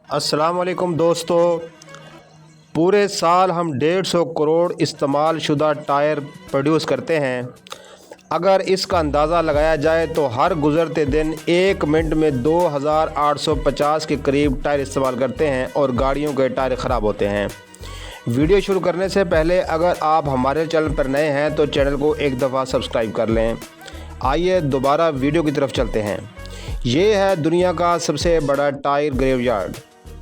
अस्सलाम वालेकुम दोस्तों। पूरे साल हम 150 करोड़ इस्तेमाल शुदा टायर प्रोड्यूस करते हैं। अगर इसका अंदाज़ा लगाया जाए तो हर गुज़रते दिन 1 मिनट में 2850 के करीब टायर इस्तेमाल करते हैं और गाड़ियों के टायर ख़राब होते हैं। वीडियो शुरू करने से पहले अगर आप हमारे चैनल पर नए हैं तो चैनल को एक दफ़ा सब्सक्राइब कर लें। आइए दोबारा वीडियो की तरफ चलते हैं। ये है दुनिया का सबसे बड़ा टायर ग्रेवयार्ड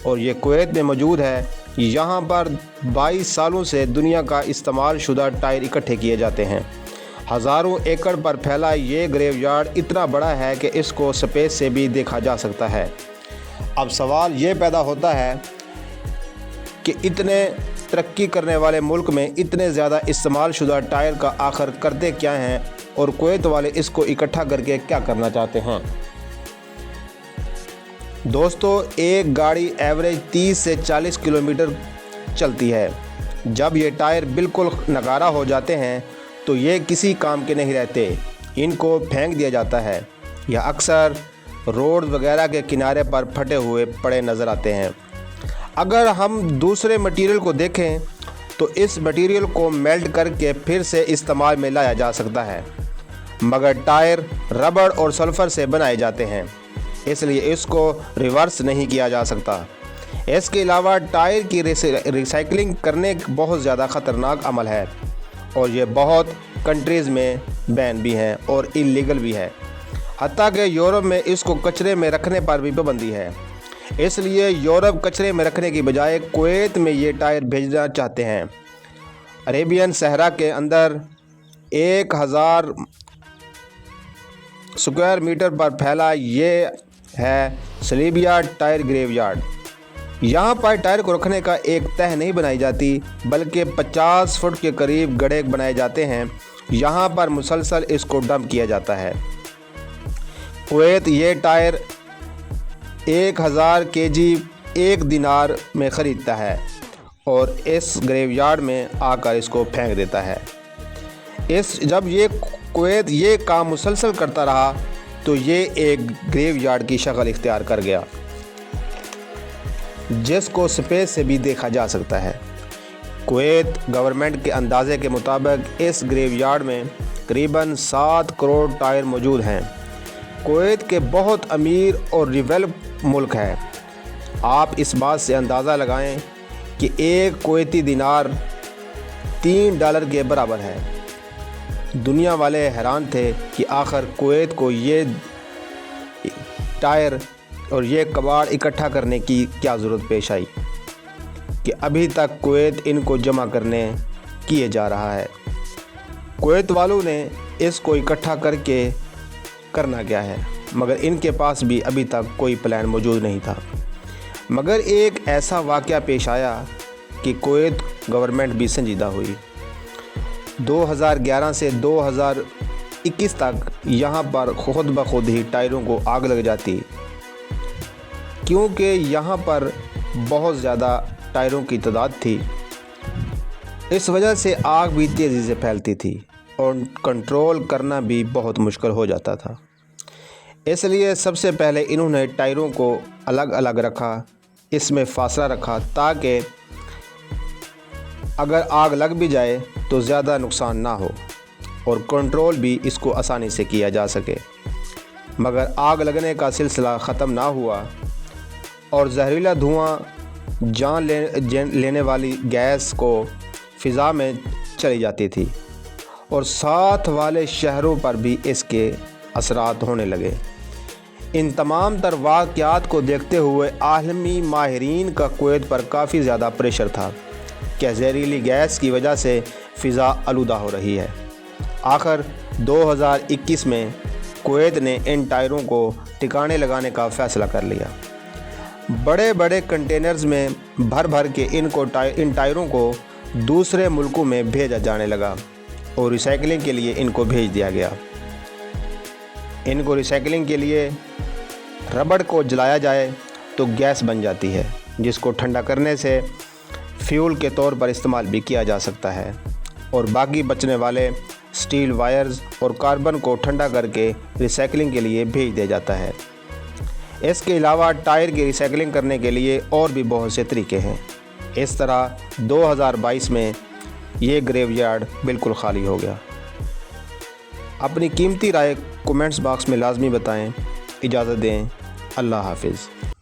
और ये कुवैत में मौजूद है। यहाँ पर 22 सालों से दुनिया का इस्तेमाल शुदा टायर इकट्ठे किए जाते हैं। हज़ारों एकड़ पर फैला ये ग्रेवयार्ड इतना बड़ा है कि इसको स्पेस से भी देखा जा सकता है। अब सवाल ये पैदा होता है कि इतने तरक्की करने वाले मुल्क में इतने ज़्यादा इस्तेमाल शुदा टायर का आखिर करते क्या हैं और कुवैत वाले इसको इकट्ठा करके क्या करना चाहते हैं। दोस्तों, एक गाड़ी एवरेज 30 से 40 किलोमीटर चलती है। जब ये टायर बिल्कुल नकारा हो जाते हैं तो ये किसी काम के नहीं रहते, इनको फेंक दिया जाता है या अक्सर रोड वगैरह के किनारे पर फटे हुए पड़े नज़र आते हैं। अगर हम दूसरे मटेरियल को देखें तो इस मटेरियल को मेल्ट करके फिर से इस्तेमाल में लाया जा सकता है, मगर टायर रबड़ और सल्फ़र से बनाए जाते हैं, इसलिए इसको रिवर्स नहीं किया जा सकता। इसके अलावा टायर की रिसाइकलिंग करने बहुत ज़्यादा ख़तरनाक अमल है और ये बहुत कंट्रीज़ में बैन भी है और इलीगल भी है। हत्ता कि यूरोप में इसको कचरे में रखने पर भी पाबंदी है। इसलिए यूरोप कचरे में रखने की बजाय कुवैत में ये टायर भेजना चाहते हैं। अरेबियन सहरा के अंदर 1000 स्क्वायर मीटर पर फैला ये है सलीबिया टायर ग्रेवयार्ड। यहाँ पर टायर को रखने का एक तह नहीं बनाई जाती बल्कि 50 फुट के करीब गड्ढे बनाए जाते हैं। यहाँ पर मुसलसल इसको डंप किया जाता है। कुवैत ये टायर 1000 केजी 1 दिनार में ख़रीदता है और इस ग्रेवयार्ड में आकर इसको फेंक देता है। जब ये कुवैत ये काम मुसलसल करता रहा तो ये एक ग्रेवयार्ड की शक्ल इख्तियार कर गया, जिसको स्पेस से भी देखा जा सकता है। कुवैत गवर्नमेंट के अंदाजे के मुताबिक इस ग्रेवयार्ड में करीबन 7 करोड़ टायर मौजूद हैं। कुवैत के बहुत अमीर और डेवलप मुल्क है। आप इस बात से अंदाज़ा लगाएं कि एक कुवैती दिनार $3 के बराबर है। दुनिया वाले हैरान थे कि आखिर कुवैत को ये टायर और ये कबाड़ इकट्ठा करने की क्या ज़रूरत पेश आई कि अभी तक कुवैत इनको जमा करने किए जा रहा है। कुवैत वालों ने इसको इकट्ठा करके करना क्या है, मगर इनके पास भी अभी तक कोई प्लान मौजूद नहीं था। मगर एक ऐसा वाक़या पेश आया कि कुवैत गवर्नमेंट भी संजीदा हुई। 2011 से 2021 तक यहाँ पर खुद ब खुद ही टायरों को आग लग जाती, क्योंकि यहाँ पर बहुत ज़्यादा टायरों की तादाद थी। इस वजह से आग भी तेज़ी से फैलती थी और कंट्रोल करना भी बहुत मुश्किल हो जाता था। इसलिए सबसे पहले इन्होंने टायरों को अलग अलग रखा, इसमें फासला रखा ताकि अगर आग लग भी जाए तो ज़्यादा नुकसान ना हो और कंट्रोल भी इसको आसानी से किया जा सके। मगर आग लगने का सिलसिला ख़त्म ना हुआ और जहरीला धुआं जान लेने वाली गैस को फ़िज़ा में चली जाती थी और साथ वाले शहरों पर भी इसके असरात होने लगे। इन तमाम तर वाक़यात को देखते हुए आलमी माहिरीन का कुवैत पर काफ़ी ज़्यादा प्रेशर था कि जहरीली गैस की वजह से फ़िज़ा आलूदा हो रही है। आखिर 2021 में कुवैत ने इन टायरों को ठिकाने लगाने का फ़ैसला कर लिया। बड़े बड़े कंटेनर्स में भर भर के इन टायरों को दूसरे मुल्कों में भेजा जाने लगा और रिसाइकलिंग के लिए इनको भेज दिया गया। इनको रिसाइकलिंग के लिए रबड़ को जलाया जाए तो गैस बन जाती है, जिसको ठंडा करने से फ्यूल के तौर पर इस्तेमाल भी किया जा सकता है और बाकी बचने वाले स्टील वायर्स और कार्बन को ठंडा करके रिसाइकलिंग के लिए भेज दिया जाता है। اس کے علاوہ ٹائر کی ریسائکلنگ کرنے کے لیے اور بھی بہت سے طریقے ہیں۔ اس طرح 2022 میں یہ گریو یارڈ بالکل خالی ہو گیا۔ اپنی قیمتی رائے کومنٹس باکس میں لازمی بتائیں۔ اجازت دیں، اللہ حافظ۔